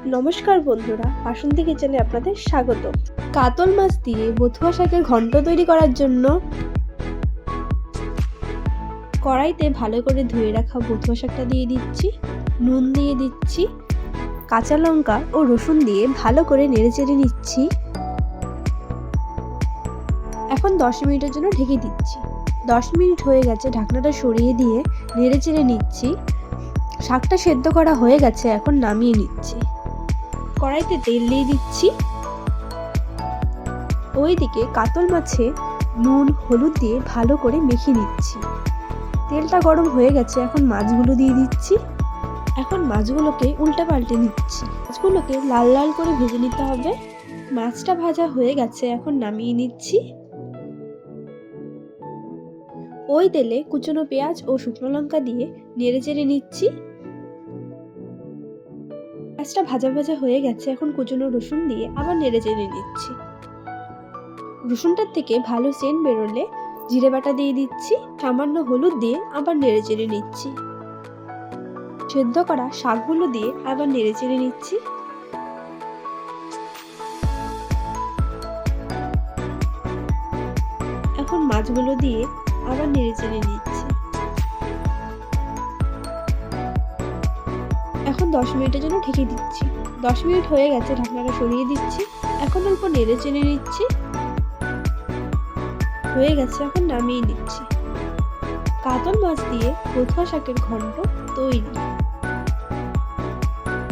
নমস্কার বন্ধুরা, বাসন্তী কিচেনে আপনাদের স্বাগত। কাতল মাছ দিয়ে বথুয়া শাকের ঘন্ট তৈরি করার জন্য কড়াইতে ভালো করে ধুয়ে রাখা বথুয়া শাকটা দিয়ে দিচ্ছি, নুন দিয়ে দিচ্ছি, কাঁচা লঙ্কা ও রসুন দিয়ে ভালো করে নেড়েচেড়ে নিচ্ছি। এখন 10 মিনিটের জন্য ঢেকে দিচ্ছি। 10 মিনিট হয়ে গেছে, ঢাকনাটা সরিয়ে দিয়ে নেড়েচেড়ে নিচ্ছি। শাকটা সেদ্ধ করা হয়ে গেছে, এখন নামিয়ে নিচ্ছি। কড়াইতে তেল দিয়ে দিচ্ছি। ওইদিকে কাতল মাছে নুন হলুদ দিয়ে ভালো করে মেখে নিচ্ছি। তেলটা গরম হয়ে গেছে, এখন মাছগুলো দিয়ে দিচ্ছি। এখন মাছগুলোকে উল্টে পাল্টে নিচ্ছি। মাছগুলোকে লাল লাল করে ভেজে নিতে হবে। মাছটা ভাজা হয়ে গেছে, এখন নামিয়ে নিচ্ছি। ওই তেলে কুচনো পেঁয়াজ ও শুকনো লঙ্কা দিয়ে নেড়েচেড়ে নিচ্ছি। পেঁয়াজটা ভাজা ভাজা হয়ে গেছে, এখন কুচনো রসুন দিয়ে আবার নেড়েচেড়ে নিচ্ছি। রসুনটার থেকে ভালো সেন্ট বেরোলে জিরে বাটা দিয়ে দিচ্ছি। সামান্য হলুদ দিয়ে আবার নেড়েচেড়ে নিচ্ছি। সেদ্ধ করা শাকগুলো দিয়ে আবার নেড়েচেড়ে নিচ্ছি। এখন মাছগুলো দিয়ে আবার নেড়েচেড়ে নিচ্ছি। এখন 10 মিনিটের জন্য ঢেকে দিচ্ছি। 10 মিনিট হয়ে গেছে, ঢাকনাটা সরিয়ে দিচ্ছি। এখন অল্প নেড়েচেড়ে নিচ্ছি। হয়ে গেছে, এখন নামিয়ে নিচ্ছি। কাতল মাছ দিয়ে বথুয়া শাকের ঘন্ট তৈরি।